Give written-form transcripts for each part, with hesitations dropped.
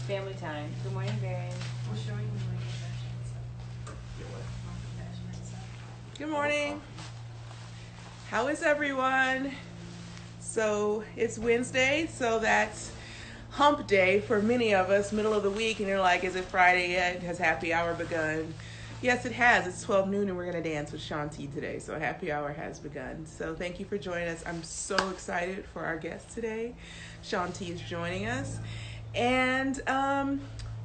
Family time. Good morning, Varian. We're showing you my Good morning. How is everyone? So it's Wednesday, so that's hump day for many of us, middle of the week, and you're like, is it Friday yet? Has happy hour begun? Yes, it has. It's 12 noon and we're going to dance with Shaun T today, so happy hour has begun. So thank you for joining us. I'm so excited for our guest today. Shaun T is joining us. And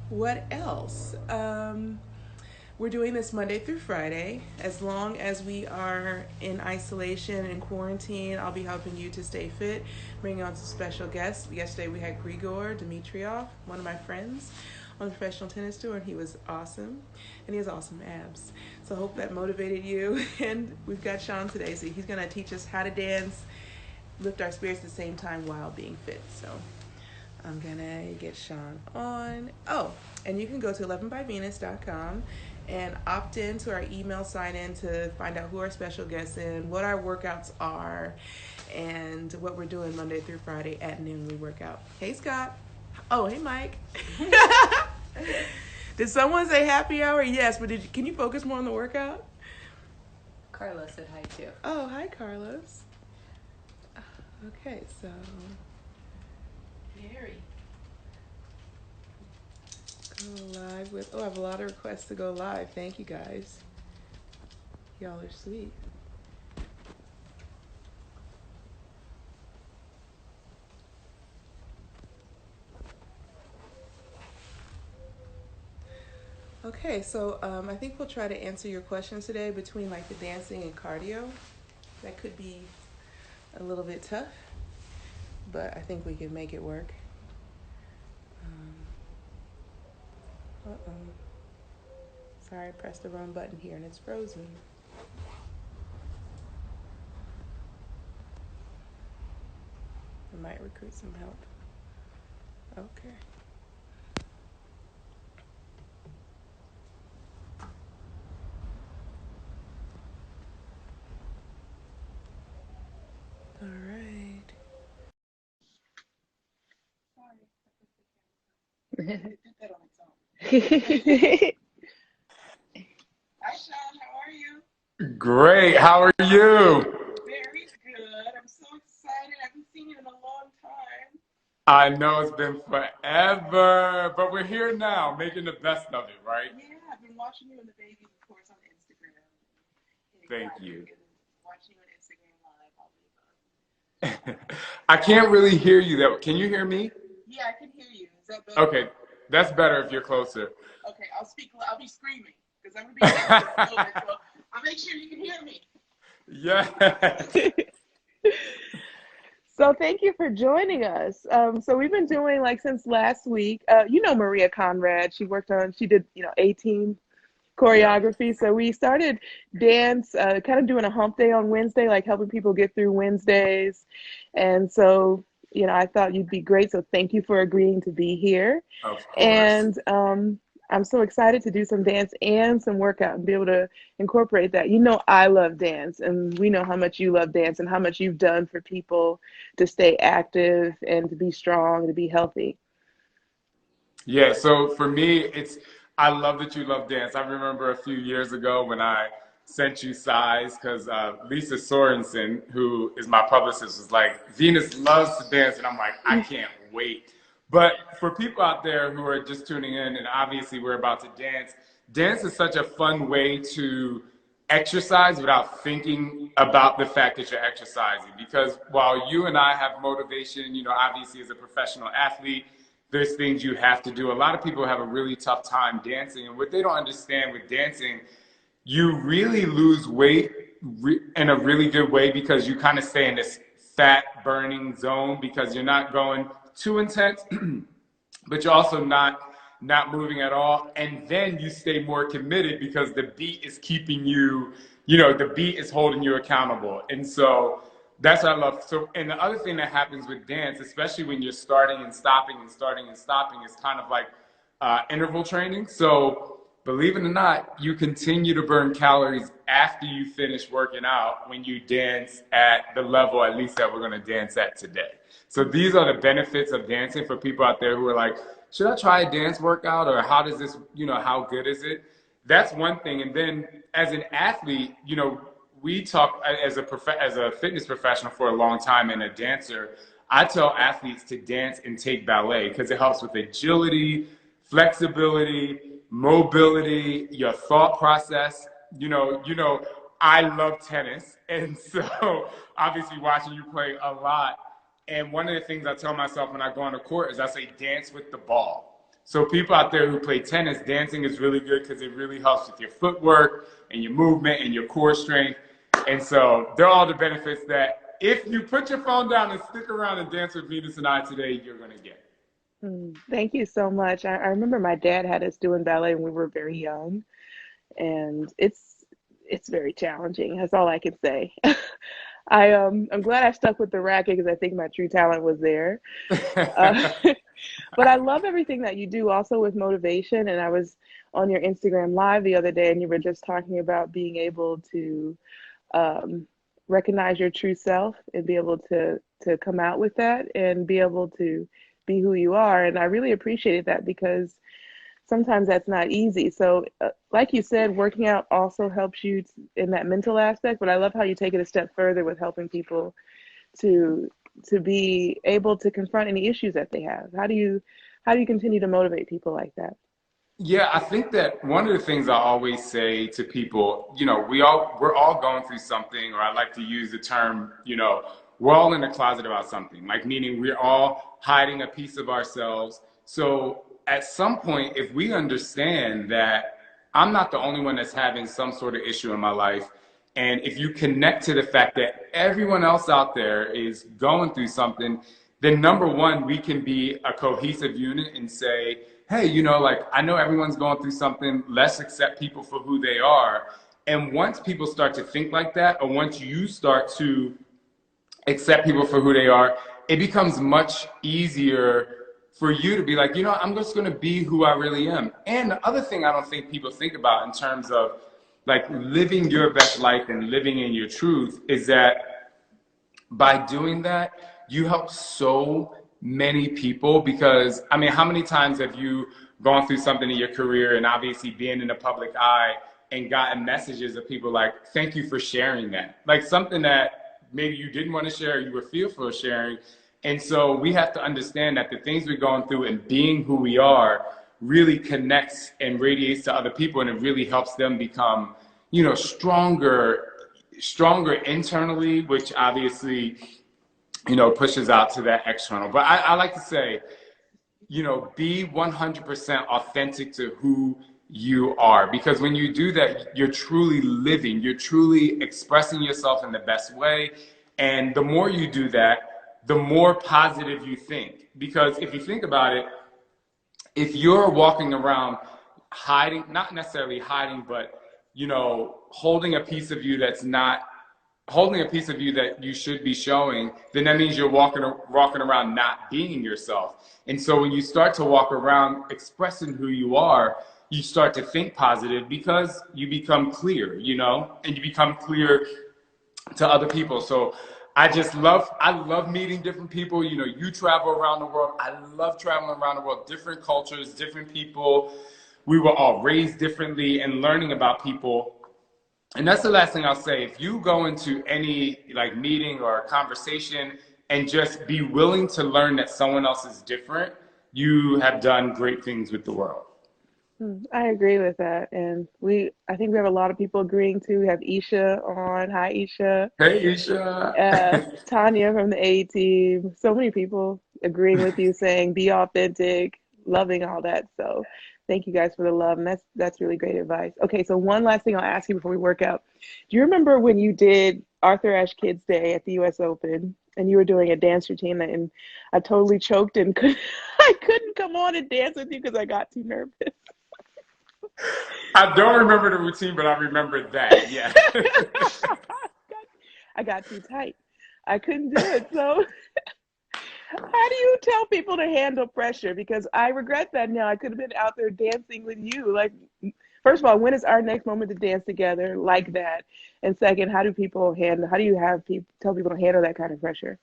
what else? We're doing this Monday through Friday. As long as we are in isolation and quarantine, I'll be helping you to stay fit, bringing on some special guests. Yesterday we had Grigor Dimitrov, one of my friends, on the professional tennis tour, and he was awesome. And he has awesome abs. So I hope that motivated you. And we've got Shaun today, so he's going to teach us how to dance, lift our spirits at the same time while being fit. So I'm going to get Shaun on. Oh, and you can go to 11byvenus.com and opt in to our email sign-in to find out who our special guests in, what our workouts are, and what we're doing Monday through Friday at noon we work out. Hey, Scott. Oh, hey, Mike. Did someone say happy hour? Yes, but can you focus more on the workout? Carlos said hi too. Oh, hi, Carlos. Okay, so Gary. go live with, I have a lot of requests to go live. Thank you, guys. Y'all are sweet. Okay, so I think we'll try to answer your questions today between like the dancing and cardio. That could be a little bit tough, but I think we can make it work. Uh-oh. Sorry, I pressed the wrong button here and it's frozen. I might recruit some help. Okay. All right. Hi, Shaun. How are you? Great. How are you? Very good. I'm so excited. I haven't seen you in a long time. I know it's been forever, but we're here now, making the best of it, right? Yeah, I've been watching you and the babies, of course, on Instagram. Thank you. Watching you on Instagram Live all the time. I can't really hear you though. Can you hear me? Yeah, I can hear you. Is that better? Okay, that's better if you're closer. Okay, I'll speak. I'll be screaming because I'm gonna be a little bit, so I'll make sure you can hear me. Yes. So thank you for joining us. So we've been doing like since last week. You know Maria Conrad. She did 18 choreography. So we started dance, kind of doing a hump day on Wednesday, like helping people get through Wednesdays. And so, I thought you'd be great. So thank you for agreeing to be here. Of course. And I'm so excited to do some dance and some workout and be able to incorporate that. I love dance, and we know how much you love dance and how much you've done for people to stay active and to be strong and to be healthy. Yeah, so for me, I love that you love dance. I remember a few years ago when I sent you size because Lisa Sorensen, who is my publicist, was like, Venus loves to dance. And I'm like, I can't wait. But for people out there who are just tuning in, and obviously we're about to dance, dance is such a fun way to exercise without thinking about the fact that you're exercising. Because while you and I have motivation, obviously as a professional athlete, there's things you have to do. A lot of people have a really tough time dancing. And what they don't understand with dancing, you really lose weight in a really good way because you kind of stay in this fat burning zone because you're not going too intense, but you're also not moving at all. And then you stay more committed because the beat is keeping you, the beat is holding you accountable. And so that's what I love. So, and the other thing that happens with dance, especially when you're starting and stopping and starting and stopping, is kind of like interval training. So believe it or not, you continue to burn calories after you finish working out when you dance at the level, at least that we're going to dance at today. So these are the benefits of dancing for people out there who are like, should I try a dance workout, or how does this, how good is it? That's one thing. And then as an athlete, we talk as a fitness professional for a long time and a dancer. I tell athletes to dance and take ballet because it helps with agility, flexibility, mobility, your thought process. I love tennis, and so obviously watching you play a lot. And one of the things I tell myself when I go on the court is I say dance with the ball. So people out there who play tennis, dancing is really good because it really helps with your footwork and your movement and your core strength. And so there are all the benefits that if you put your phone down and stick around and dance with Venus and I today, you're going to get. Thank you so much. I remember my dad had us doing ballet when we were very young, and it's very challenging. That's all I can say. I'm glad I stuck with the racket because I think my true talent was there. Uh, but I love everything that you do also with motivation. And I was on your Instagram live the other day, and you were just talking about being able to um, recognize your true self and be able to come out with that and be able to be who you are. And I really appreciated that because sometimes that's not easy. So, like you said, working out also helps you in that mental aspect. But I love how you take it a step further with helping people to be able to confront any issues that they have. How do you continue to motivate people like that? Yeah, I think that one of the things I always say to people, we're all going through something, or I like to use the term, we're all in a closet about something, like meaning we're all hiding a piece of ourselves. So at some point, if we understand that I'm not the only one that's having some sort of issue in my life, and if you connect to the fact that everyone else out there is going through something, then number one, we can be a cohesive unit and say, hey, like I know everyone's going through something, let's accept people for who they are. And once people start to think like that, or once you start to accept people for who they are, it becomes much easier for you to be like, I'm just going to be who I really am. And the other thing I don't think people think about in terms of like living your best life and living in your truth is that by doing that, you help so many people. Because I mean, how many times have you gone through something in your career and obviously being in the public eye and gotten messages of people like, thank you for sharing that, like something that maybe you didn't want to share, you were fearful of sharing. And so we have to understand that the things we're going through and being who we are really connects and radiates to other people, and it really helps them become, stronger internally, which obviously, pushes out to that external. But I like to say, be 100% authentic to who you are, because when you do that, you're truly living, you're truly expressing yourself in the best way. And the more you do that, the more positive you think. Because if you think about it, if you're walking around hiding, not necessarily hiding, but holding a piece of you that's not holding a piece of you that you should be showing, then that means you're walking around not being yourself. And so when you start to walk around expressing who you are, you start to think positive because you become clear, and you become clear to other people. So I love meeting different people. You travel around the world. I love traveling around the world, different cultures, different people. We were all raised differently, and learning about people. And that's the last thing I'll say. If you go into any like meeting or conversation and just be willing to learn that someone else is different, you have done great things with the world. I agree with that. And I think we have a lot of people agreeing too. We have Isha on. Hi, Isha. Hey, Isha. Tanya from the A team. So many people agreeing with you, saying be authentic, loving all that. So thank you guys for the love. And that's really great advice. Okay, so one last thing I'll ask you before we work out. Do you remember when you did Arthur Ashe Kids Day at the US Open and you were doing a dance routine and I totally choked and I couldn't come on and dance with you because I got too nervous? I don't remember the routine, but I remember that. Yeah. I got too tight. I couldn't do it. So how do you tell people to handle pressure? Because I regret that now. I could have been out there dancing with you. Like, First of all, when is our next moment to dance together like that? And second, how do you have people tell people to handle that kind of pressure?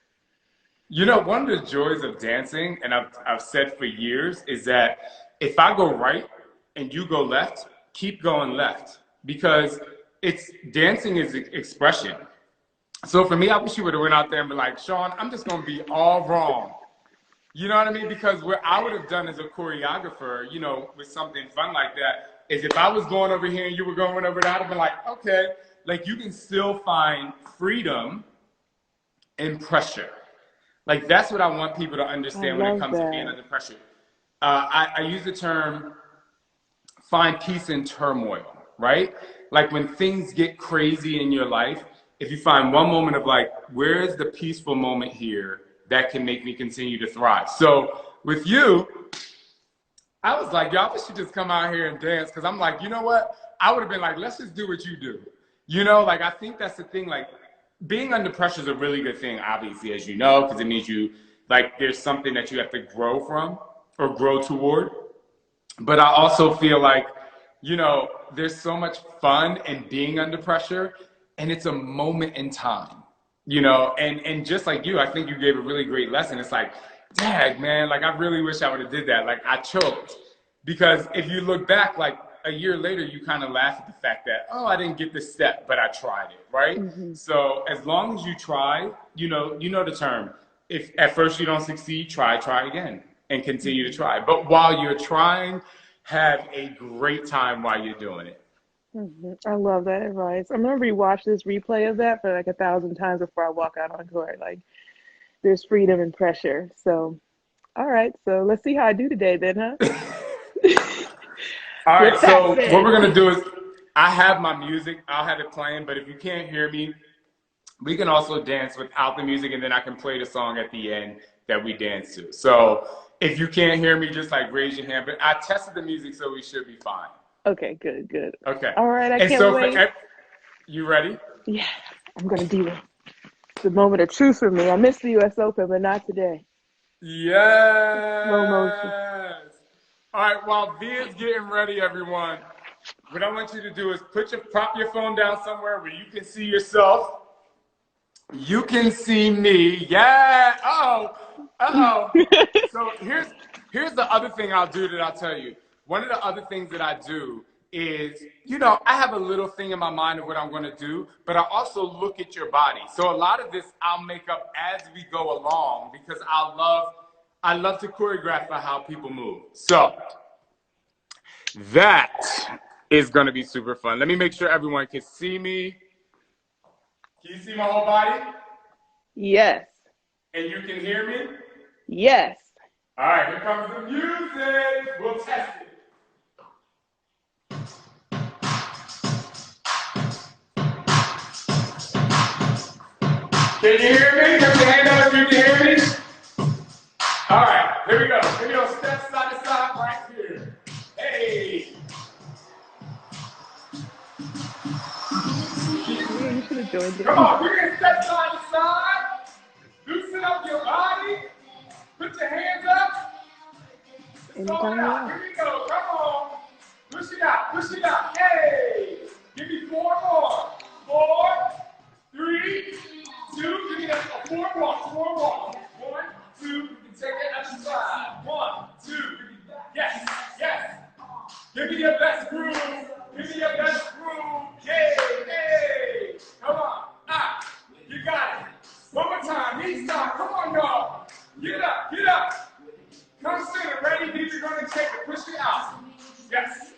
You know, one of the joys of dancing, and I've said for years, is that if I go right and you go left, keep going left because it's dancing is expression. So for me, I wish you would have went out there and been like, Shaun, I'm just going to be all wrong. You know what I mean? Because what I would have done as a choreographer, you know, with something fun like that, is if I was going over here and you were going over there, I'd have been like, okay, like you can still find freedom in pressure. Like that's what I want people to I understand when it love comes to being that. under pressure. I use the term find peace in turmoil, right? Like when things get crazy in your life, if you find one moment of like, where is the peaceful moment here that can make me continue to thrive? So with you, I was like, y'all should just come out here and dance. Cause I'm like, you know what? I would have been like, let's just do what you do. You know, like I think that's the thing. Like being under pressure is a really good thing, obviously, as you know, because it means you like there's something that you have to grow from or grow toward. But I also feel like, you know, there's so much fun in being under pressure, and it's a moment in time, you know, and just like you, I think you gave a really great lesson. It's like, dang, man, like I really wish I would have did that. Like I choked because if you look back, like a year later, you kind of laugh at the fact that, oh, I didn't get this step, but I tried it, right? Hmm. So as long as you try, you know the term. If at first you don't succeed, try again and continue to Hmm. try. But while you're trying, have a great time while you're doing it. Hmm. I love that advice. I'm gonna rewatch this replay of that for like 1,000 times before I walk out on court. Like, there's freedom and pressure. So, all right. So let's see how I do today, then, huh? All With right, that so what said, we're gonna do is I have my music, I'll have it playing, but if you can't hear me, we can also dance without the music and then I can play the song at the end that we dance to. So if you can't hear me, just like raise your hand. But I tested the music, so we should be fine. okay, good, good. Okay. All right, I And can't so wait. you ready? Yeah, I'm gonna do it. It's a moment of truth for me. I missed the U.S. Open, but not today. Slow motion. Yes. All right, while V is getting ready, everyone, what I want you to do is prop your phone down somewhere where you can see yourself. You can see me. Yeah. Uh-oh. So here's the other thing I'll do that I'll tell you. One of the other things that I do is, you know, I have a little thing in my mind of what I'm going to do, but I also look at your body. So a lot of this I'll make up as we go along because I love to choreograph how people move. So that is going to be super fun. Let me make sure everyone can see me. Can you see my whole body? Yes, And you can hear me? yes. All right, here comes the music. We'll test it. Can you hear me? Put your hand up if you can hear me. All right, here we go. Here we go. Step side to side right here. Hey. Yeah, you should have joined Come in. on, we're going to step side to side. Loosen up your body. Put your hands up. Let's go it Anytime you out. want. Here we go. Come on. Push it out. Push it out. Hey. Give me four more. 4, 3, 2. Give me that. Four more. 4 more. 1, 2. You can take it other side. 1, 2. Yes. Yes. Give me your best groove. Give me your best groove. Hey. Hey. Come on. Ah. You got it. One more time. Each time. Come on, y'all. Get up. Get up. Come center. Ready? These are going to take it. Push it out. Yes.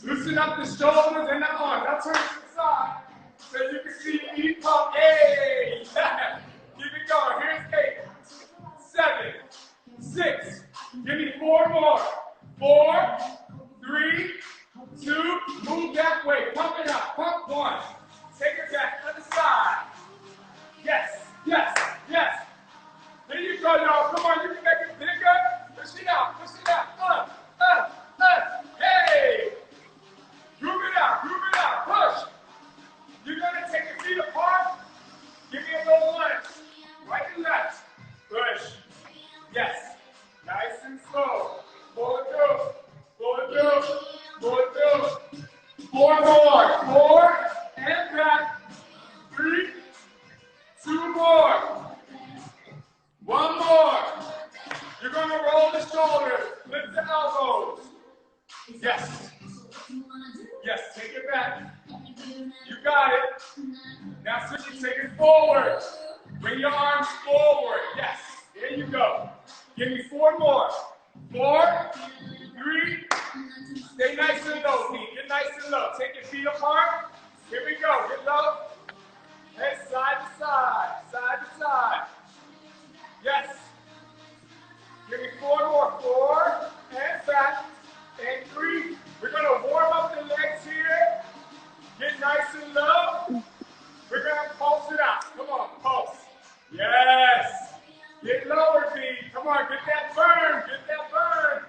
Loosen up the shoulders and the arms. I'll turn to the side so you can see me pump. Hey! Keep it going. Here's 8, 7, 6. Give me 4 more. 4, 3, 2. Move that way. Pump it up. Pump 1. Take it back. Other side. Yes. Yes. Yes. There you go, y'all. Come on. You can make it bigger. Push it out. Push it out. Hey! Groove it out, push. You're gonna take your feet apart. Give me a little lunge. Right and left. Push. Yes. Nice and slow. Pull it through. Pull it through. Pull it through. the shoulders. Lift the elbows. Yes. Yes, take it back. You got it. Now switch it, take it forward. Bring your arms forward. Yes, there you go. Give me 4 more. 4, 3. Stay nice and low, feet. Get nice and low. Take your feet apart. Here we go. Get low. Head side to side. Side to side. Yes. Give me 4 more. 4. And back. And 3. We're going to warm up the legs here. Get nice and low. We're going to pulse it out. Come on, pulse. Yes. Get lower, B. Come on, get that burn. Get that burn.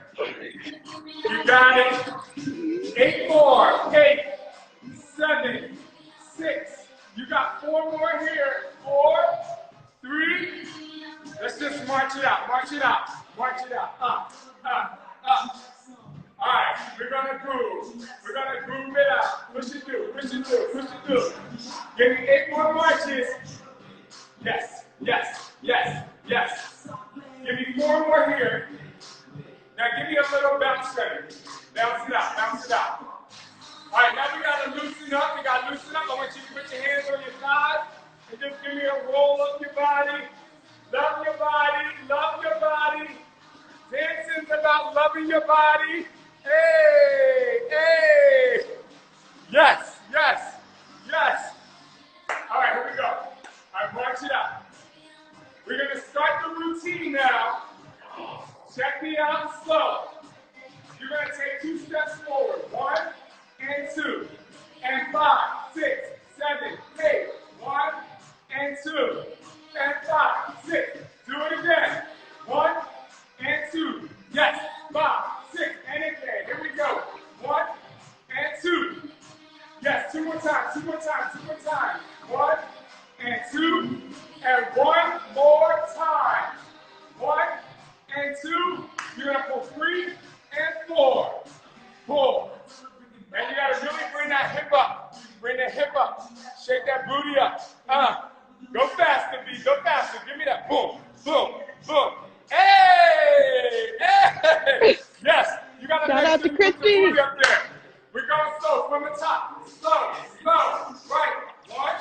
You got it. 8 more. 8, 7, 6. You got 4 more here. 4, 3. Let's just march it out. March it out. March it out. Up, up, up. All right, we're going to groove. We're going to groove it out. Push it through, push it through, push it through. Give me 8 more marches. Yes, yes, yes, yes. Give me 4 more here. Now give me a little bounce center. Bounce it out, bounce it out. All right, now we got to loosen up. We got to loosen up. I want you to put your hands on your thighs and just give me a roll up your body. Love your body, love your body. Dancing's about loving your body. Hey, hey. Yes, yes, yes. All right, here we go. All right, march it out. We're going to start the routine now. Check me out slow. You're going to take 2 steps forward. 1 and 2. And 5, 6, 7, 8. 1 and 2. And 5, 6. Do it again. 1 and 2. Yes. 5, 6. And again. Here we go. 1 and 2. Yes. 2 more times. 2 more times. 2 more times. 1 and 2. And 1 more time. 1 and 2. You're going to pull 3 and 4. Pull. And you got to really bring that hip up. Bring that hip up. Shake that booty up. Go faster, B. Go faster. Give me that. Boom, boom, boom. Hey! Hey! Yes. You got to Shout out to Christy. Up there. We're going slow from the top. Slow, slow. Right. 1.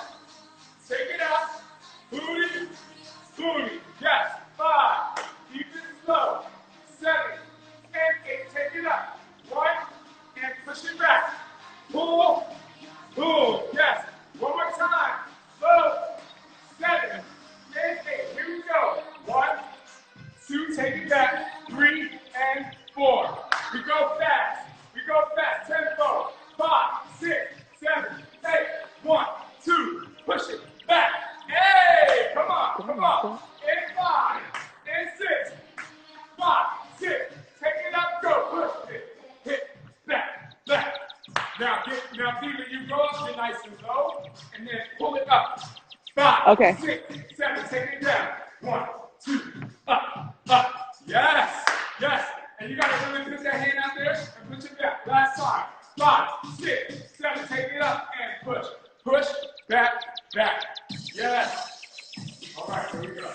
Take it out. Booty, booty. Yes. 5. Keep it slow. 7 and 8. Take it up. 1 and push it back. Pull, pull. Yes. 1 more time. Slow. 7 and 8. Here we go. 1, 2. Take it back. 3 and 4. We go fast. We go fast. Tempo. 5, 6, 7, 8. 1, 2. Push it back. Hey, come on, come on. And 5 and 6. 5, 6. Take it up. Go. Push it. Hit. Back. Back. Now, Diva, you go up. Get nice and low, and then pull it up. 5, 6, 7. Take it down. 1, 2. Up. Up. Yes. Yes. And you got to really put that hand out there and put it back. Last time. 5, 6, 7. Take it up and push. Push. Back. Back. Yes. All right. Here we go.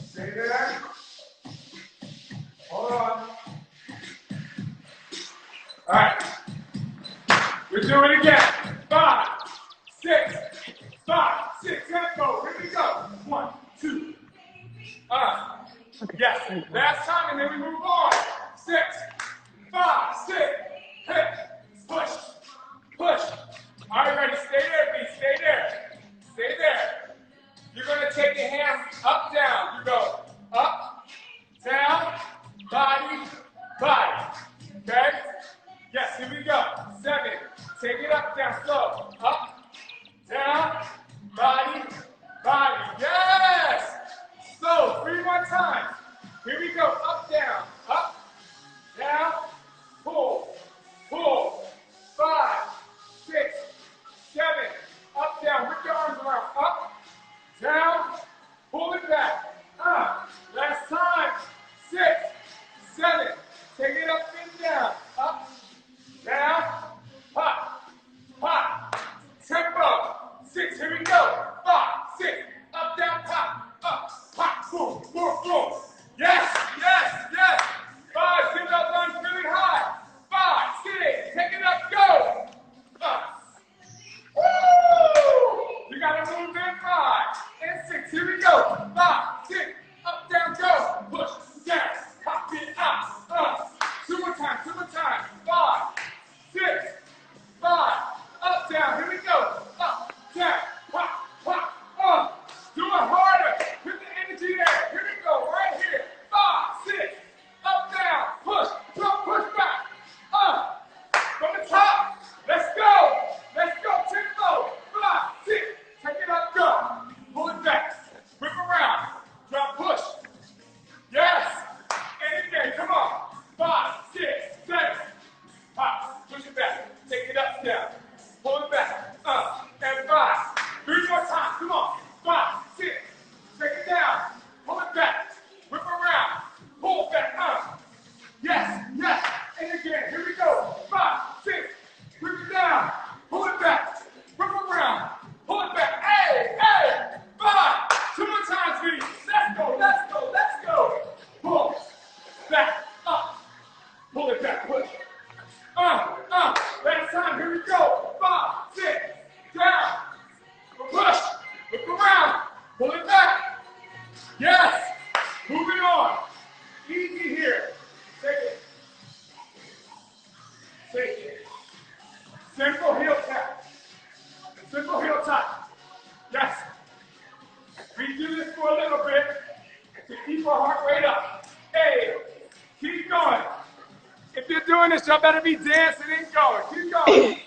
Stay there. Hold on. All right. We'll do it again. 5, 6, 5, 6. Tempo. Here we go. 1, 2. Yes. Last time, and then we move on. 6, 5, 6. Hit. Push. Push. All right, ready? Stay there, B. Stay there. Stay there. You're going to take your hands up, down. You go up, down, body, body. Okay? Yes, here we go. 7. Take it up, down, slow. Up, down, body, body. Yes! Slow. 3 more times. Here we go. Up, down, pull, pull. 5, 6, 7. Up, down. Whip your arms around. Up, down, pull it back. Last time. 6, 7. Take it up and down. Up, down, pop, pop. Tempo. 6. Here we go. 5, 6. Up, down, pop. Up, pop, boom, boom, boom. Yes, yes. Moving on. Easy here. Take it. Take it. Simple heel tap. Simple heel tap. Yes. We do this for a little bit to keep our heart rate up. Hey, keep going. If you're doing this, y'all better be dancing and going. Keep going.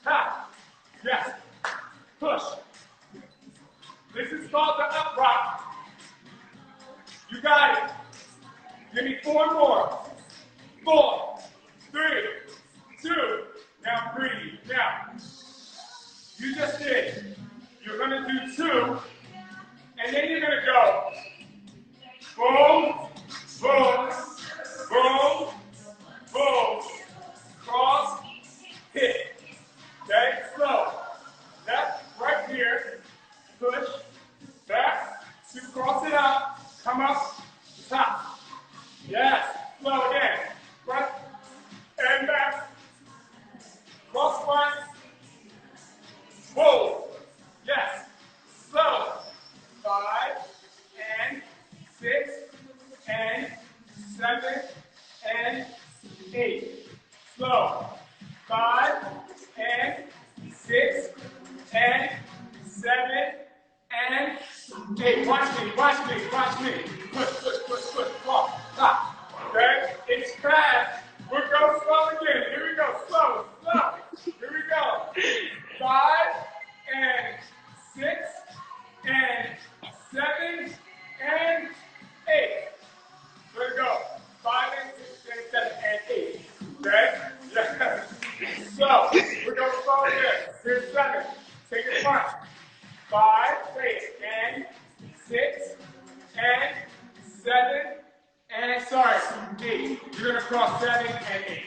Ha. Yes. Push. This is called the up rock. You got it. Give me 4 more. 4, 3, 2. Now breathe. Now, you just did. You're going to do 2, and then you're going to go. Boom, boom, boom, boom. Cross, hit. Okay, slow. That's right here. Push, back, to cross it up, come up, top. Yes, slow again. Front and back. Cross front. Whoa. Yes. Slow. 5 and 6 and 7 and 8. Slow. 5 and 6 and 7 and 8. Watch me, watch me, watch me. Push, push, push, push. Walk. Stop. Okay? It's fast. We'll go slow again. Here we go. Slow, slow. Here we go. 5 and 6 and 7 and 8. Here we go. 5 and 6 and 7 and 8. Okay? Yes. So, we're going to slow again. Here's 7. Take it front. 5, say it, and 6, and 7, and sorry, 8. You're going to cross 7 and 8.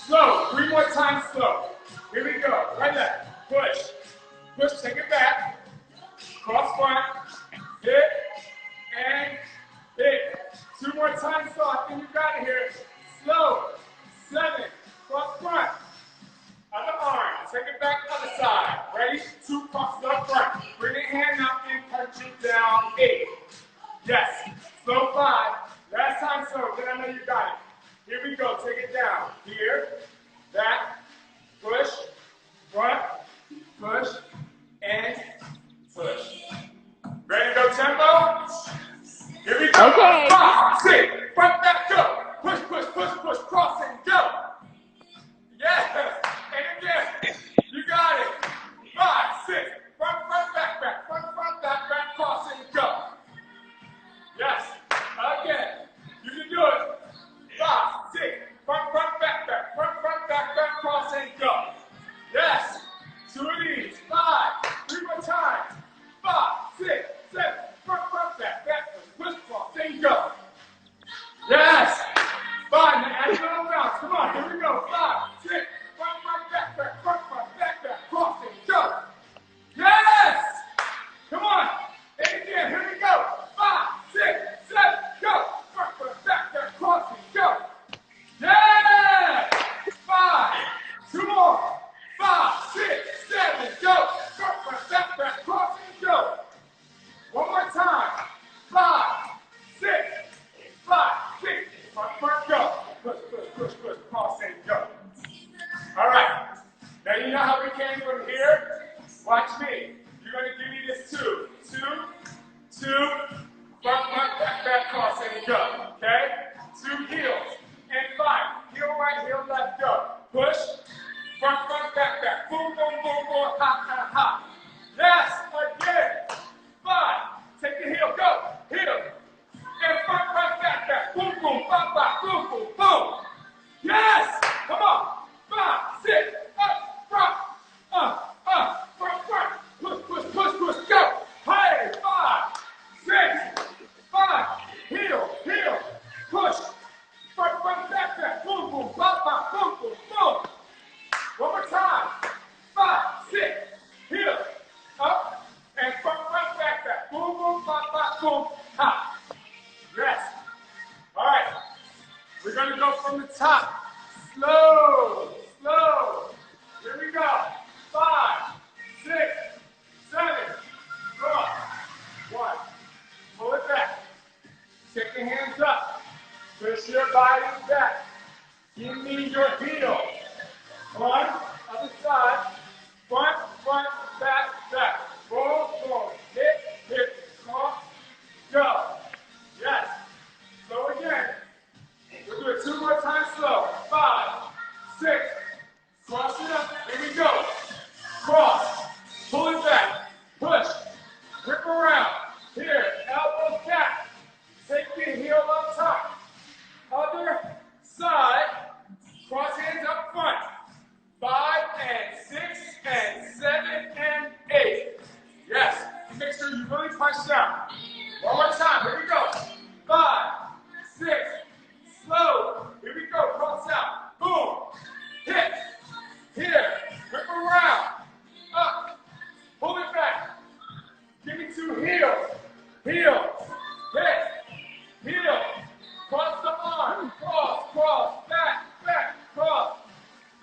Slow. 3 more times slow. Here we go. Right there. Push. Push, take it back. Cross front. Hit, and hit. 2 more times slow. I think you got it here. Slow. 7. Cross front. Other arm. Take it back to the other side. Ready? 2 crosses up front. Bring your hand up and punch it down. 8. Yes. Slow 5. Last time slow. Then I know you got it. Here we go. Take it down. Here. Back. Push. Front. Push. And push. Ready to go tempo? Here we go. Okay. 5, 6. Front, back, go. Push, push, push, push. Cross and go. Yes. And again. You got it. 5, 6. Front, front, back, back. Front, front, back, back. Cross and go. Yes. Again. You can do it. 5, 6. Front, front, back, back. Front, front, back, back. Cross and go. Yes. 2 of these. 5. 3 more times. 5, 6, 7. Front, front, back, back. Push, cross and go. Yes. 5. Now add a little bounce. Come on. Here we go. 5, 6. Front, front, back, back. Front, front, back, back. Cross and go. Yes. Come on. And again. Here we go. 5, 6, 7. Go. Front, front, back, back. Cross and go. Yes. 5. 2 more. 5, 6, 7. Go. Front, front, back, back. Cross and go. 1 more time. 5, 6, 5, 6. Front, front, go. Push, push, push, push. Cross and go. All right. Now you know how we came from here? Watch me. You're going to give me this 2. 2, 2. Front, front, back, back. Cross and go. Okay? 2 heels. And 5. Heel right, heel left, go. Push. Front, front, back, back. Boom, boom, boom, boom. Ha, ha, ha. Yes. Again. 5. Take the heel. Go. Heel. And front, front, back, back. Boom, boom, bop, bop. Boom, boom, boom. Yes. Come on. 5, 6. Up, front. Front, front. Push, push, push, push. Go. Hey. 5, 6. 5. Heel, heel. Push. Front, front, back, back. Boom, boom, bop, bop. Boom, boom, boom. 1 more time. 5, 6. Heel. Up. And front, front, back, back. Boom, boom, bop, bop, boom. Ha. Yes. All right. We're going to go from the top. Slow, slow. Here we go. 5, 6, 7. Cross. 1. Pull it back. Take your hands up. Push your body back. Give me your heel. Front, other side. Front, front, back, back. Boom, boom. Hit, hit. Cross, go. Yes. Slow again. We'll do it 2 more times slow. 5, 6. Cross it up. Here we go. Cross. Pull it back. Push. Whip around. Here. Elbows back. Take your heel up top. Other side. Cross hands up front. 5 and 6 and 7 and 8. Yes. Make sure you really punch down. One more time. Here we go. 5, 6. Slow. Here we go. Cross out. Boom. Hit. Here. Whip around. Up. Pull it back. Give me 2 heels. Heels. Hit. Heel. Cross the arm. Cross. Cross. Back. Back. Cross.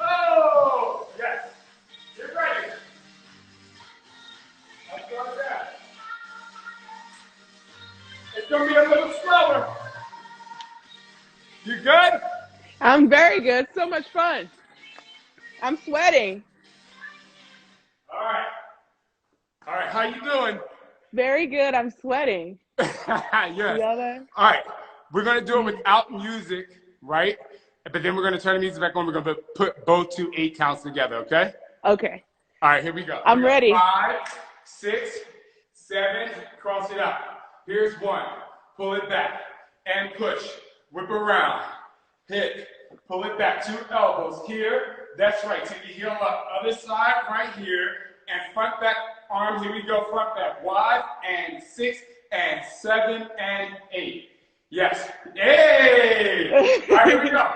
Oh. Yes. Get ready. Let's go like that. It's going to be a little slower. You good? I'm very good. So much fun. I'm sweating. All right. All right. How you doing? Very good. I'm sweating. Yes. The other. All right. We're going to do it without music, right? But then we're going to turn the music back on. We're going to put both 2 8 counts together, okay? Okay. All right. Here we go. I'm ready. 5, 6, 7. Cross it out. Here's 1. Pull it back and push. Whip around. Hit. Pull it back. 2 elbows here. That's right. Take your heel up. Other side right here. And front back arm. Here we go. Front back. 5 and 6 and 7 and 8. Yes. Hey! All right, here we go.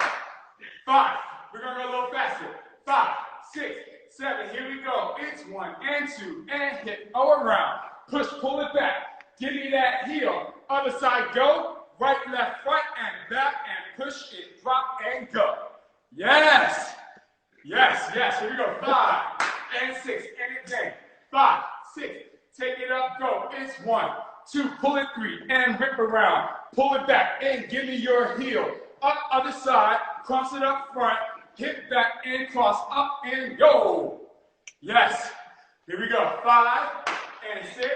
5. We're going to go a little faster. 5, 6, 7. Here we go. It's 1 and 2 and hit. Oh, around. Push. Pull it back. Give me that heel. Other side. Go. Right, left, front, and back, and push it, drop, and go. Yes. Yes, yes. Here we go. 5 and 6, and again. 5, 6. Take it up, go. It's 1, 2. Pull it 3, and whip around. Pull it back, and give me your heel. Up, other side. Cross it up front. Hit back, and cross, up, and go. Yes. Here we go. 5 and 6.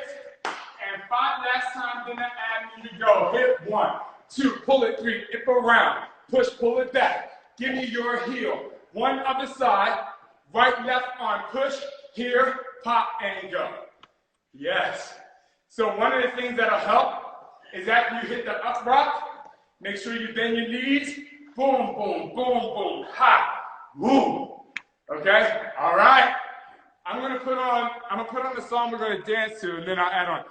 And 5 last time, then I add you to go. Hit 1, 2, pull it 3, hip around, push, pull it back. Give me your heel. 1 other side, right, left arm, push, here, pop, and go. Yes. So one of the things that'll help is after you hit the up rock, make sure you bend your knees. Boom, boom, boom, boom, ha, woo. Okay? All right. I'm gonna put on the song we're gonna dance to, and then I'll add on.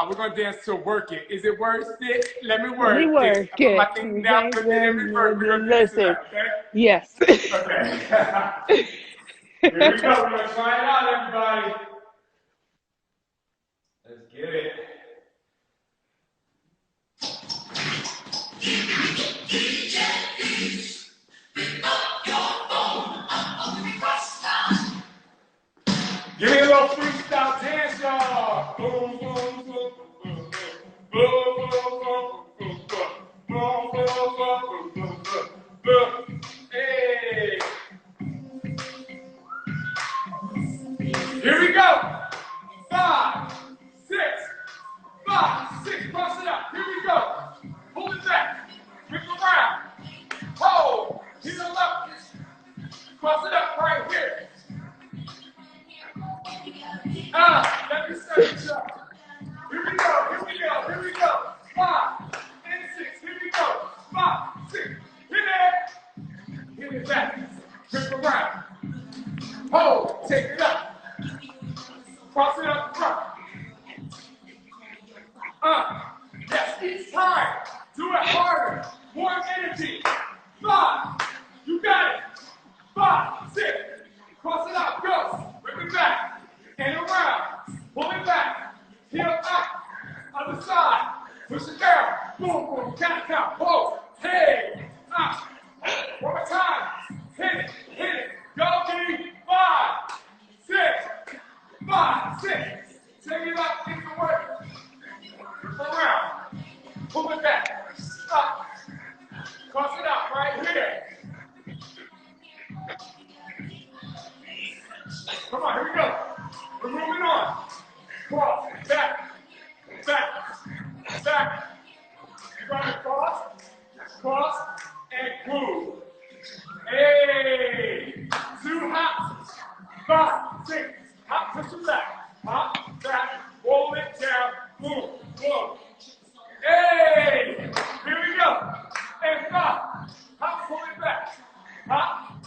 We're gonna dance to Work It. Is it worth it? Let me work it. Work it. I think now put it in reverse. We're gonna dance to that, okay? Yes. Okay. Here we go. We're gonna try it out, everybody. Let's get it. Give me a little freestyle dance, y'all. Boom, boom, boom, boom, boom, boom, boom, boom, boom, boom, boom, boom, boom, boom, boom. Hey. Here we go. 5, 6, 5, 6. Cross it up. Here we go. Pull it back. Whip around. Hold. Heel up. Cross it up right here. Let me set it up. Here we go, here we go, here we go. 5 and 6, here we go. 5, 6, hit it. Hit it back. Whip around. Hold, take it up. Cross it up front. Yes, each time. Do it harder. More energy. 5, you got it. 5, 6, cross it up, go. Whip it back. And around, pull it back, heel up, other side, push it down, boom, boom, count, whoa, hey, up, one more time, hit it, go, baby, 5, 6, 5, 6, take it up, get to work, around, pull it back, 5, 6, hop, push it back, hop, back, roll it down, boom, boom. Hey, here we go. And 5, hop, pull it back, hop,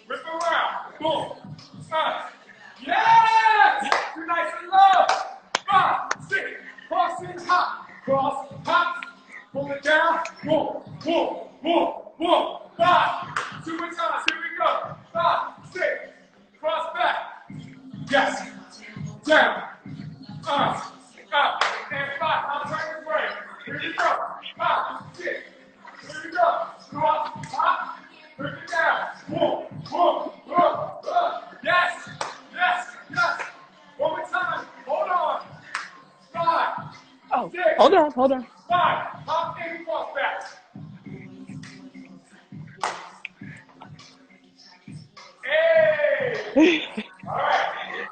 whip around, boom, yes, you're nice and low. 5, 6, cross and hop, cross, hop, pull it down, boom, boom, boom, boom. 5, 2 more times, here we go. 5, 6, cross back, yes, down, up, and 5, I'll turn this way. Here we go. 5, 6, here we go. Cross, hop, bring it down, boom, boom, boom, boom. Yes, yes, yes. One more time, hold on. 5, Oh, 6, hold on, hold on. 5, hop and cross back. Hey! All right.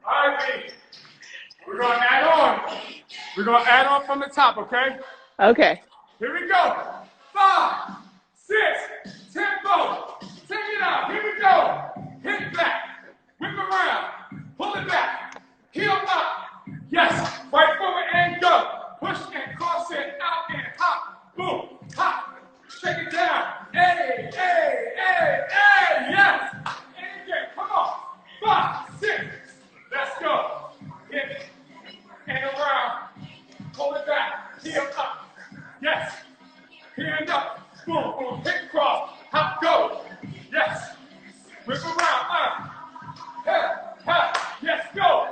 All right, B. We're going to add on. We're going to add on from the top, okay? Okay. Here we go. 5, 6, tempo. Take it out. Here we go. Hit back. Whip around. Pull it back. Heel up. Yes. Right forward and go. Push and cross it out and hop. Boom. Hop. Shake it down. Hey, hey, hey, hey. Yes. And again. Come on. 5, 6. Let's go. Hit and around. Pull it back. Heel up. Yes. Hand up. Boom, boom. Hit cross. Hop, go. Yes. Whip around. Yes, go.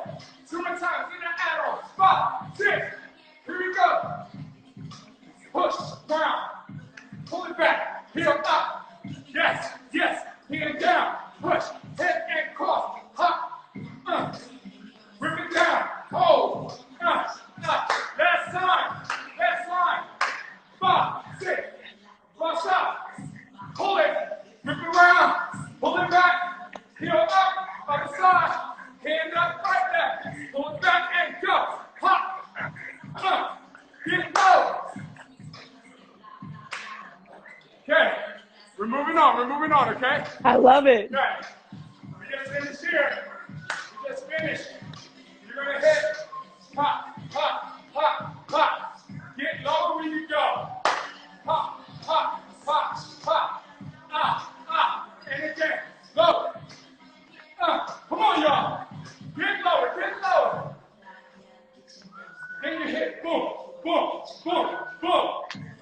2 more times in the add-on. 5, 6. Here we go. Push, round. Pull it back. Heel up. Yes, yes. Hand down. Push. Hit and cross. Hop. Whip it down. Hold. Last time. Last time. 5, 6. Cross up. Pull it. Whip around. Pull it back. Heel up. Other side. Hand up right there. Pull it back and go. Hop. Get low. Okay. We're moving on. We're moving on, okay? I love it. Okay. We just finished here. We just finished. You're going to hit. Hop, hop, hop, hop. Get lower when you go. Hop, hop, hop, hop. And again. Lower. Come on, y'all. Get lower, get lower. Then you hit. Boom, boom, boom, boom.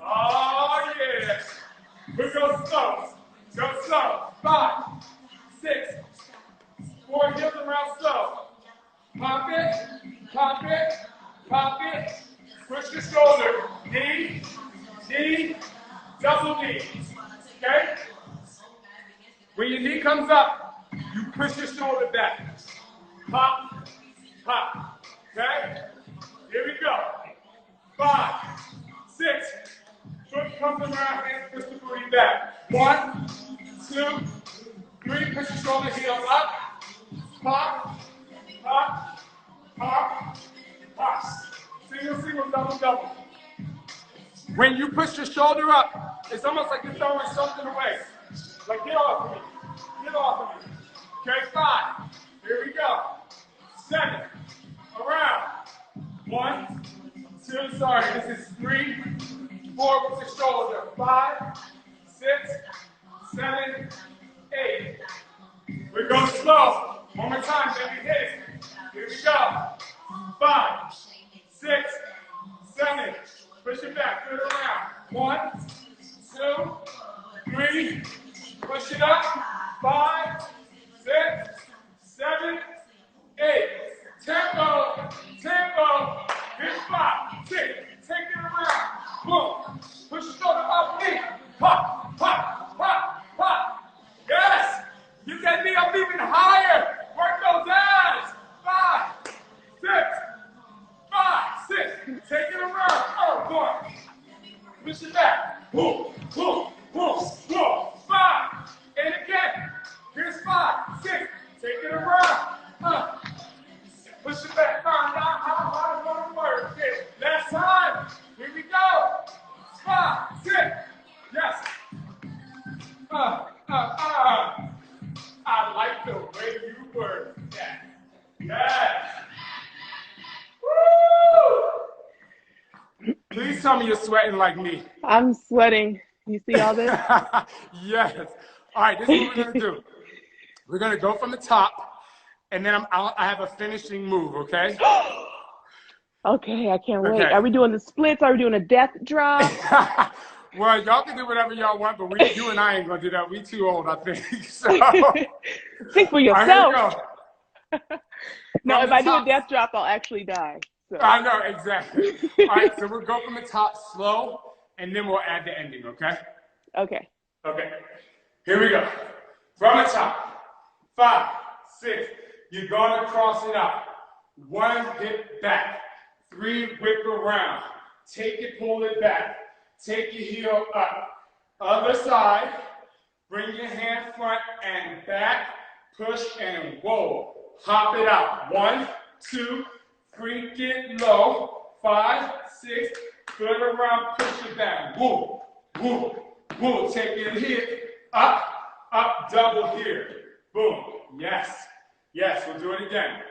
Oh, yeah. We go slow. Go slow. 5, 6, 4 heels around slow. Pop it, pop it, pop it. Push the shoulder. Knee, knee, double knee. Okay? When your knee comes up, you push your shoulder back. Pop, pop. Okay? Here we go. 5, 6. Foot comes around, hands push the booty back. 1, 2, 3. Push your shoulder, heel up. Pop, pop, pop, pop. Single, single, double, double. When you push your shoulder up, it's almost like you're throwing something away. Like, get off of me. Get off of me. Okay, 5. Here we go. 7. Around. 1, 2, sorry, this is 3, 4 with the shoulder. 5, 6, 7, 8. We go slow. One more time, baby, hit it. Here we go. 5, 6, 7. Push it back, do it around. 1, 2, 3. Push it up. 5, 6, 7, 8. Tempo, tempo. Here's 5, 6. Take it around. Boom. Push your shoulder up, knee. Pop, pop, pop, pop. Yes. You can be up even higher. Work those abs. 5, 6, 5, 6. Take it around. Oh, 1. Push it back. Boom, boom, boom, boom. 5. And again. Here's 5, 6. Take it around. Push it back. How to work. Okay. Last time. Here we go. 5, 6. Yes. I like the way you work. sweating like me. I'm sweating. You see all this? Yes. All right, this is what we're going to do. We're going to go from the top, and then I have a finishing move, okay? Okay, I can't wait. Okay. Are we doing the splits? Are we doing a death drop? Well, y'all can do whatever y'all want, but you and I ain't going to do that. We too old, I think. So, Think for all right, yourself. here we go. No, From if the I do a top. death drop, I'll actually die. So. I know, exactly. All right, so we'll go from the top slow, and then we'll add the ending, okay? Okay. Okay. Here we go. From the top. 5, 6. You're going to cross it out. 1 hip back. 3 whip around. Take it, pull it back. Take your heel up. Other side. Bring your hand front and back. Push and whoa. Hop it out. 1, 2, 3, get low. 5, 6. Flip around, push it back. Woo, woo, woo. Take it here. Up, up, double here. Boom. Yes. Yes, we'll do it again.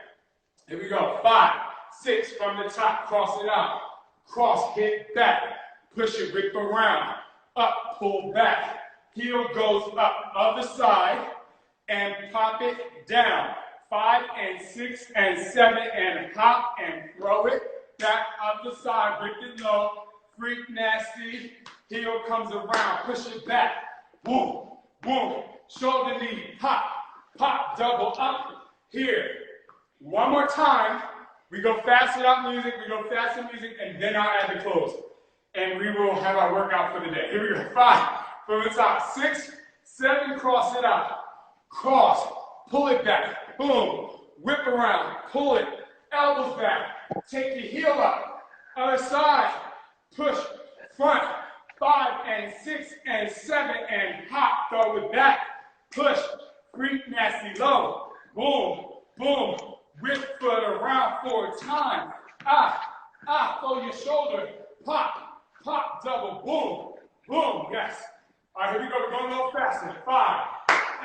Here we go. 5, 6 from the top. Cross it out. Cross, hit back. Push it, whip around. Up, pull back. Heel goes up, other side, and pop it down. 5 and 6 and 7 and hop and throw it. Back, other side, whip it low. Freak nasty. Heel comes around, push it back. Boom, boom. Shoulder knee, pop, pop, double up. Here. One more time. We go fast without music, we go fast with music, and then I'll add the close. And we will have our workout for the day. Here we go. 5 from the top. 6, 7, cross it out. Cross, pull it back. Boom. Whip around, pull it. Elbows back. Take your heel up. Other side. Push. Front. 5 and 6 and 7 and hop. Throw it back. Push. Freak nasty low. Boom. Boom. Whip foot around 4 times. Throw your shoulder. Pop. Pop. Double. Boom. Boom. Yes. All right, here we go. We're going a little faster. 5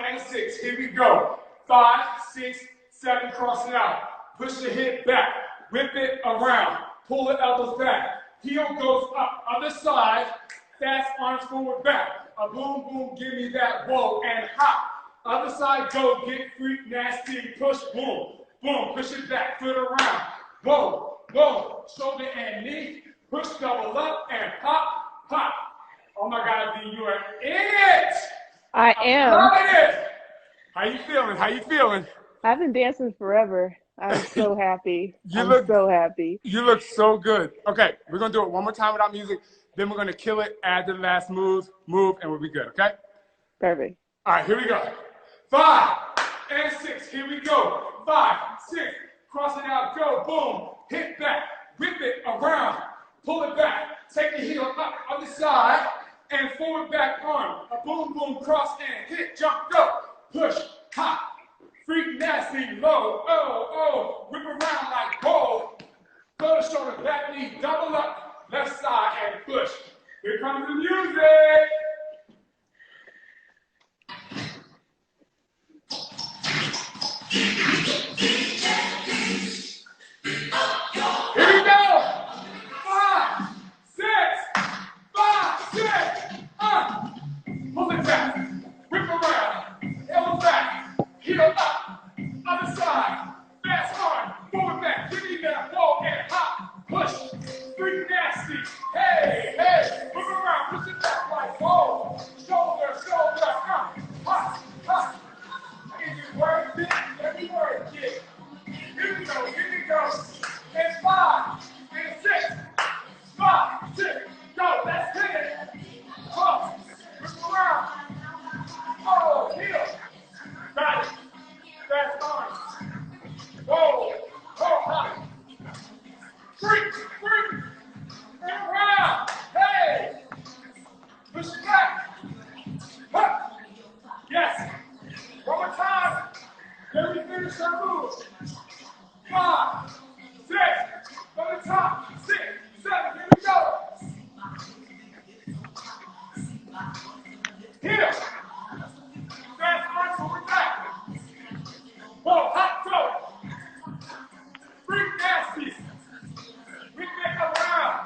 and 6. Here we go. 5, 6, 7. Cross it out. Push the hip back. Whip it around. Pull the elbows back. Heel goes up. Other side. Fast arms forward back. A boom, boom. Give me that. Whoa. And hop. Other side. Go. Get freak nasty. Push. Boom. Boom. Push it back. Foot around. Whoa. Whoa. Shoulder and knee. Push double up and pop. Pop. Oh my God, D, you are in it! I am. Loving it! How you feeling? How you feeling? I've been dancing forever. I'm so happy. I'm so happy. You look so good. Okay, we're gonna do it one more time without music. Then we're gonna kill it, add the last move, and we'll be good, okay? Perfect. All right, here we go. 5 and 6, here we go. 5, 6, cross it out, go, boom. Hit back, whip it around, pull it back, take the heel up, other side, and forward back arm. A boom, boom, cross and hit, jump, go. Push, hop, freak nasty, low, oh, whip around like gold. Throw the shoulder, back knee, double up, left side, and push. Here comes the music. Here we go. 5, 6, 5, 6. Pull it back. Whip around. Elbow back. Heel up. Other side. Fast arm. Forward back. Give me that whoa and hop. Push. Freak nasty. Hey, hey. Whip around. Push it back like whoa. Shoulder, shoulder. Hop, hop. I give you word, kid. Every word, kid. Here we go. Here we go. And 5 and 6. 5, 6. Go. Let's hit it. Cross. Whip around. Oh, heel. Got it. Fast arms. Whoa. Oh, hop. Freak. And around. Hey. Push it back. Huh. Yes. One more time. Then we finish our move. 5, 6. From the top. 6, 7. Here we go. Heel. Fast arms forward back. Whoa, hot toe. Freak nasty. We make around.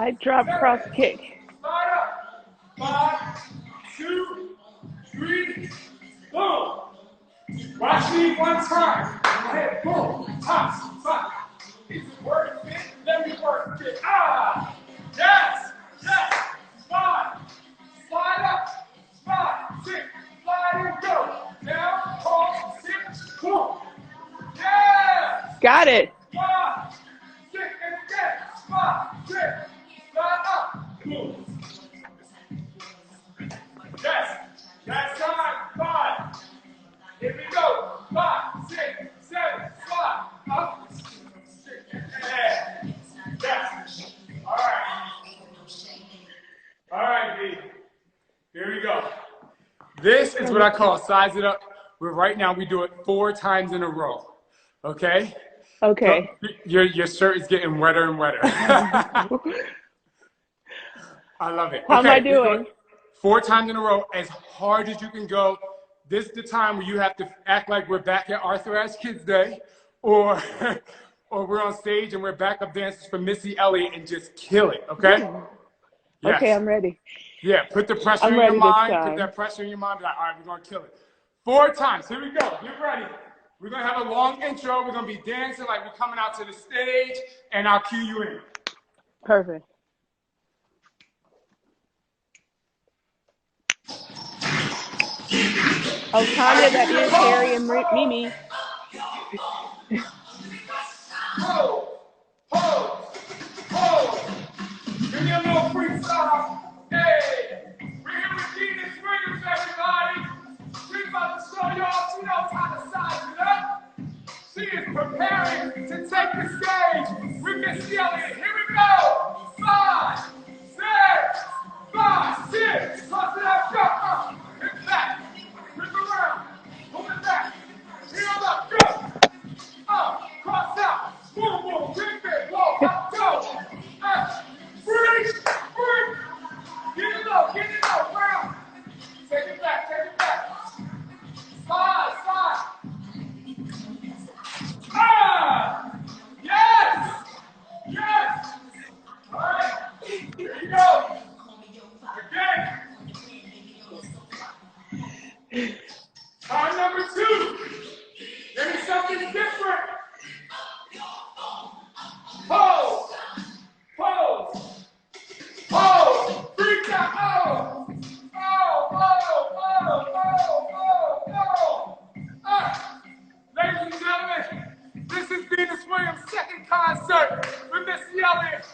Side drop cross kick. Slide up. 5, 2, 3, boom. Watch me one time. Go ahead, boom. Top, slide. Work it. Let me work it. Ah. Yes. Yes. Slide. Slide up. Slide. Sit. Slide and go. Down. Cross. Sit. Boom. Yes. Got it. Slide. Sit and again. Slide. Sit. Slide up. Boom. Yes. That side. 5. Here we go. 5, 6, 7. Slide. Up. Yeah. Yes. All right. All right, B. Here we go. This is what I call size it up. Where right now we do it 4 times in a row. Okay? Okay. So your shirt is getting wetter and wetter. I love it. How am I Okay, we do doing? it 4 times in a row, as hard as you can go. This is the time where you have to act like we're back at Arthur Ashe Kids Day, or we're on stage and we're backup dancers for Missy Elliott and just kill it, okay? Yes. Okay, I'm ready. Yeah, put the pressure I'm in your ready this mind. Put time. that pressure in your mind. Be like, all right, we're going to kill it. 4 times. Here we go. Get ready. We're going to have a long intro. We're going to be dancing like we're coming out to the stage, and I'll cue you in. Perfect. Oh, Tanya, that is Harry and Mimi. Pose, pose, pose. Give me a little freestyle. Hey, we're here with Venus Williams, everybody. She's about to show y'all she knows how to size it up. She is preparing to take the stage with Missy Elliott. Here we go. 5, 6, 5, 6. Toss it up, go. Hit back. Whip around. Pull it back. Heel up, go. Up, cross out. Boom, boom, big, big, whoa, up, go. Up, freeze, freeze. Get it low, round. Take it back, Slide, slide. Ah! Yes! Yes! All right. Here you go. Again. Time number 2. Give me something different. Pose. Pose. Pose. Freak out. Oh. Oh, oh, oh, oh, oh, oh. Ah. Ladies and gentlemen, this is Venus Williams' second concert with Missy Elliott.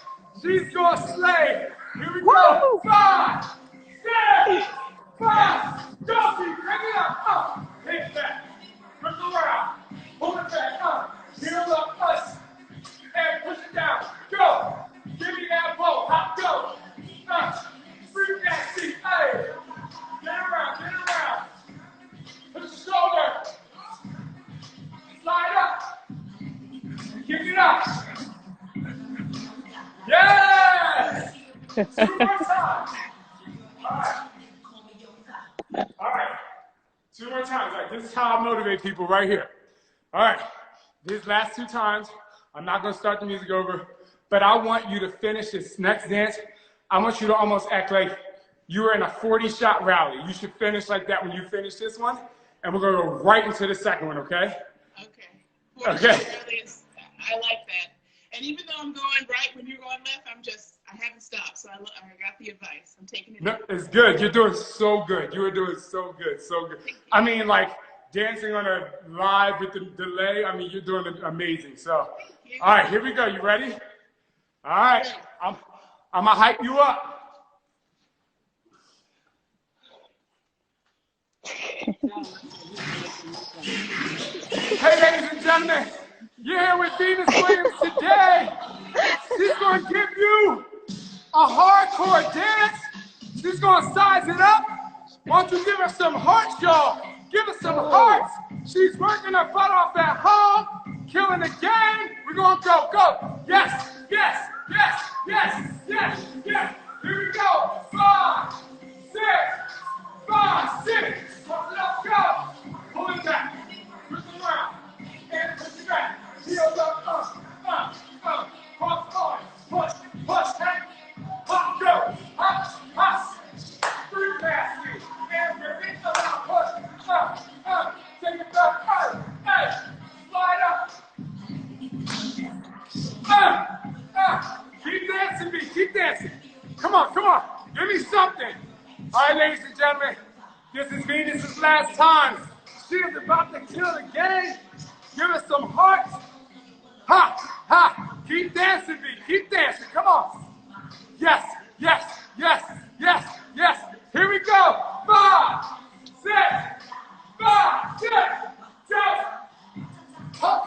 She's gonna slay. Here we go. 5, 6, 5. Go, Bring it up. Hit that. Whip around. Pull it back. Heel up. Us. And push it down. Go. Give me that pole. Hop. Go. Freak that seat. Hey. Get around. Push the shoulder. Slide up. Kick it up. Yes! 2 more times. All right. 2 more times. All right. This is how I motivate people right here. All right. These last 2 times, I'm not going to start the music over, but I want you to finish this next dance. I want you to almost act like you were in a 40-shot rally. You should finish like that when you finish this one, and we're going to go right into the second one, okay? Okay. Okay. I like that. And even though I'm going right when you're going left, I haven't stopped. So I got the advice. I'm taking it. No, it's good. You're doing so good. You are doing so good, so good. I mean, like dancing on a live with the delay. I mean, you're doing amazing. So, all right, here we go. You ready? All right, I'm gonna hype you up. Hey, ladies and gentlemen, you're here with Venus Williams today. She's going to give you a hardcore dance. She's going to size it up. Why don't you give her some hearts, y'all? Give her some hearts. She's working her butt off at home, killing the game. We're going to go. Yes, yes, yes, yes, yes, yes. Here we go. 5, 6, 5, 6. Let's go. Pull it back. Push it around. And push it back. Heels up. Cross on. Push. Hey. last time. She is about to kill the game. Give us some hearts. Ha, ha. Keep dancing, B. Keep dancing. Come on. Yes, yes, yes, yes, yes. Here we go. 5, 6, 5, 6, 7. Huh.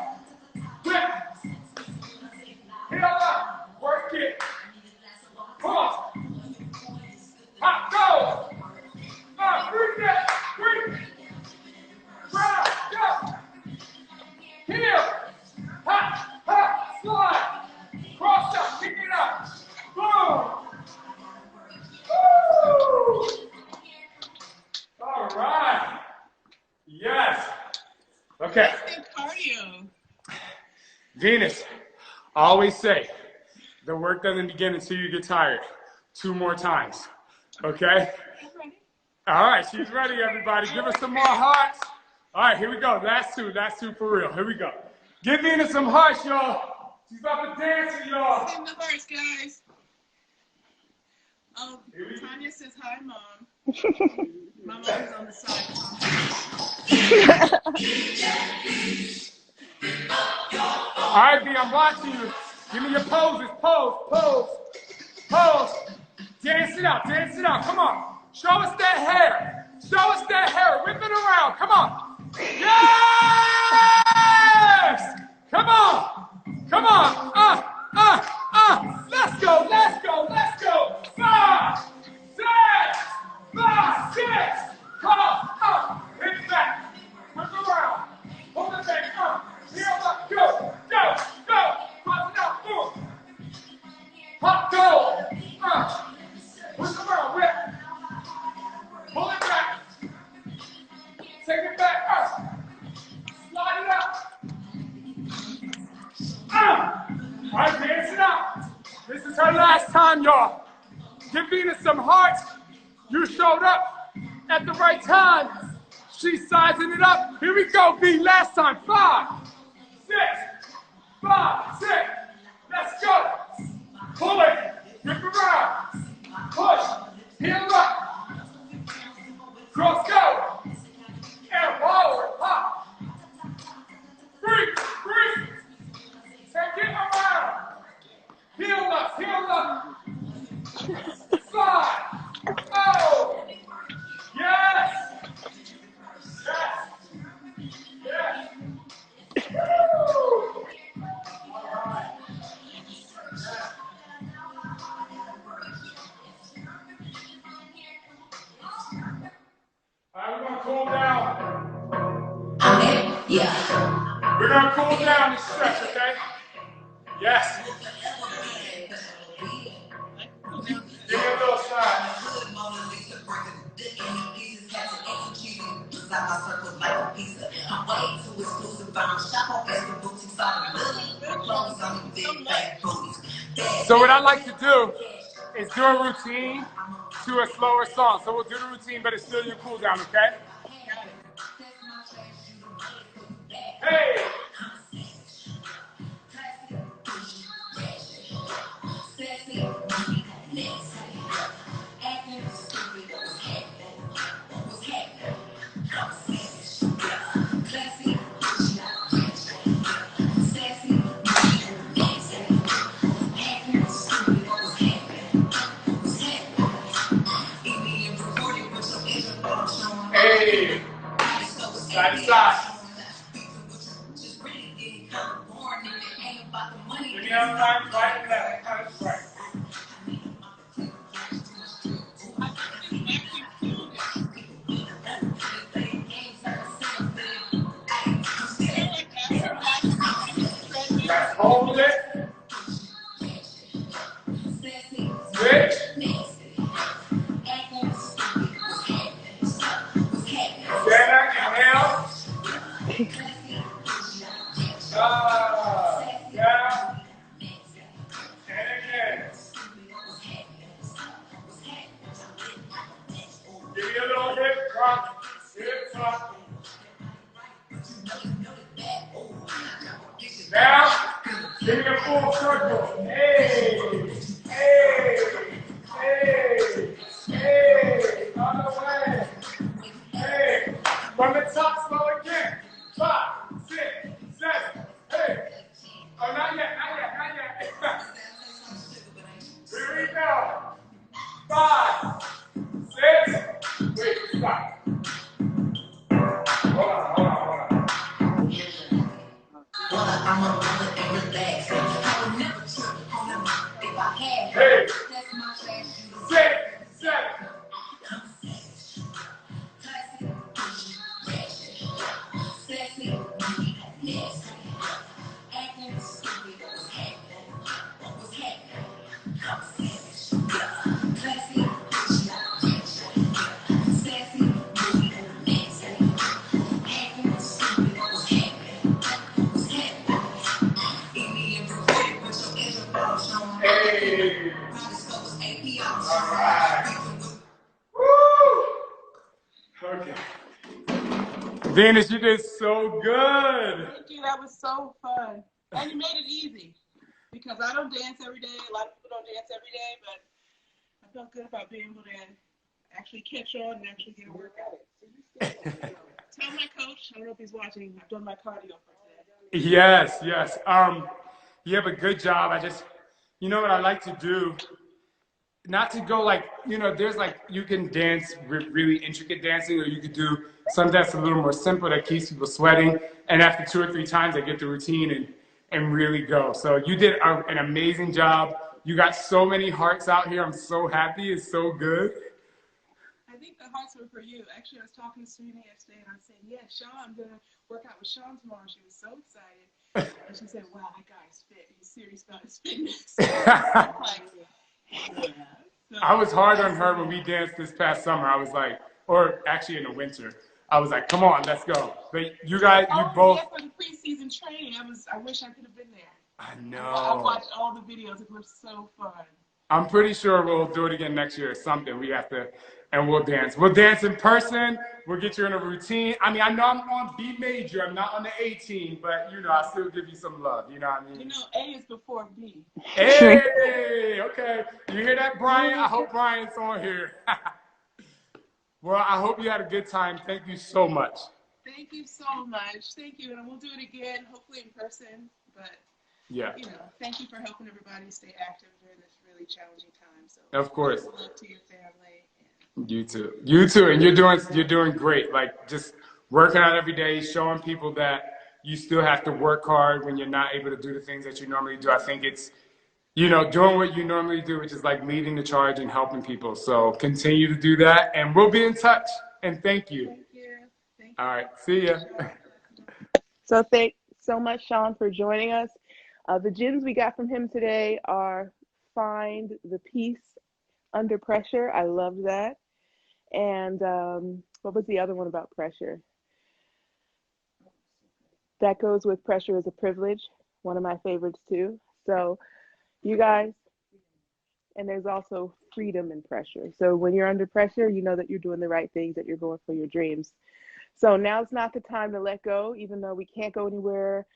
Whip. Heel up. Work it. Come on. Hop, go. Breathe that. Breathe. Round, go. Heel. Hop, hop, slide. Cross up, pick it up. Boom. Woo. All right. Yes. Okay. Good cardio. Venus, I always say the work doesn't begin until you get tired. 2 more times. Okay? All right, she's ready, everybody. Give her some more hearts. All right, here we go. Last two for real. Here we go. Give Venus some hearts, y'all. She's about to dance with y'all. Send the hearts, guys. Oh, Tanya says hi, Mom. My mom's on the side. All right, B, I'm watching you. Give me your poses. Pose. Dance it out. Come on. Show us that hair. Whip it around. Come on. Yes! Come on. Let's go. 5, 6. Come on. Hit it back. Whip around. Hold it back. Heel up. Go. Cross it out. Boom. Hop, go. Whip around. Whip. Pull it back. Take it back. Slide it up. All right, dance it out. This is her last time, y'all. Give Venus some hearts. You showed up at the right time. She's sizing it up. Here we go, B. Last time. 5, 6. Let's go. Pull it. Whip around. Push. Heel up. Cross go. And forward. Hop. Breathe. Take it around. Heel up. Slide. Oh. Yes. Woo. All right, we're gonna cool down. Yeah. We're gonna cool down and stretch, okay? Yes. Give me a little side. So what I like to do is do a routine to a slower song. So we'll do the routine, but it's still your cool down, okay? Hey! Hey! Side to side. Give me enough time, right and left. Right. Let's hold it. Switch. Stand up, inhale. Down. And again. Give me a little hip crunch. Hip crunch. Now, give me a full circle. Hey, hey, hey, hey. Other way. Hey. Hey, 6, 7. Hey. All right. Woo. Okay. Venus, you did so good. Thank you. That was so fun. And you made it easy because I don't dance every day. A lot of people don't dance every day, but I felt good about being able to actually catch on and actually get a workout. Tell my coach, I don't know if he's watching, I've done my cardio for today. Yes, yes. Yeah, but good job. You know what I like to do? Not to go like, there's like, you can dance really intricate dancing, or you could do something that's a little more simple that keeps people sweating. And after 2 or 3 times, they get the routine and really go. So you did an amazing job. You got so many hearts out here. I'm so happy. It's so good. I think the hearts were for you. Actually, I was talking to Serena yesterday, and I said, yeah, Shaun, I'm going to work out with Shaun tomorrow. She was so excited. And she said, wow, that guy's fit. He's serious about his fitness. I'm like, yeah. So, I was hard on her when we danced this past summer. I was like, or actually in the winter, I was like, come on, let's go. But you guys, you both. Yeah, for the preseason training, I wish I could have been there. I I know. watched all the videos. It was so fun. I'm pretty sure we'll do it again next year or something. We have to, and we'll dance. We'll dance in person. We'll get you in a routine. I mean, I know I'm on B major. I'm not on the A team, but I still give you some love. You know what I mean? A is before B. Hey, okay. You hear that, Brian? I hope Brian's on here. Well, I hope you had a good time. Thank you so much. Thank you so much. Thank you, and we'll do it again, hopefully in person. But yeah, thank you for helping everybody stay active during this really challenging time. So, of course. Love to your family. You too, and you're doing great. Like just working out every day, showing people that you still have to work hard when you're not able to do the things that you normally do. I think it's doing what you normally do, which is like leading the charge and helping people. So continue to do that, and we'll be in touch. And thank you. Thank you. Thank you. All right, see ya. So thanks so much, Shaun, for joining us. The gyms we got from him today are find the peace under pressure. I love that. And what was the other one about pressure? That goes with pressure is a privilege, one of my favorites too. So you guys, and there's also freedom in pressure. So when you're under pressure, you know that you're doing the right things, that you're going for your dreams. So now's not the time to let go, even though we can't go anywhere,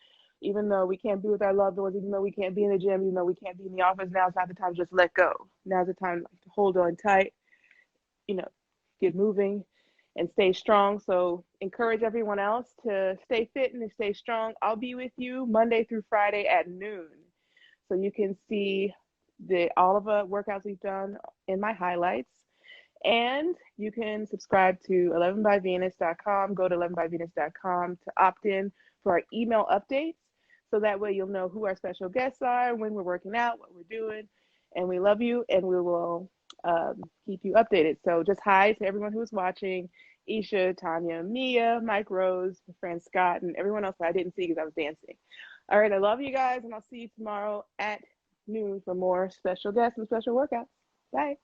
even though we can't be with our loved ones, even though we can't be in the gym, even though we can't be in the office. Now's not the time to just let go. Now's the time to hold on tight, get moving and stay strong. So encourage everyone else to stay fit and to stay strong. I'll be with you Monday through Friday at noon. So you can see all of the workouts we've done in my highlights. And you can subscribe to 11byvenus.com. Go to 11byvenus.com to opt in for our email updates. So that way you'll know who our special guests are, when we're working out, what we're doing. And we love you, and we will keep you updated. So just hi to everyone who's watching. Isha, Tanya, Mia, Mike Rose, my friend Scott, and everyone else that I didn't see because I was dancing. All right, I love you guys, and I'll see you tomorrow at noon for more special guests and special workouts. Bye.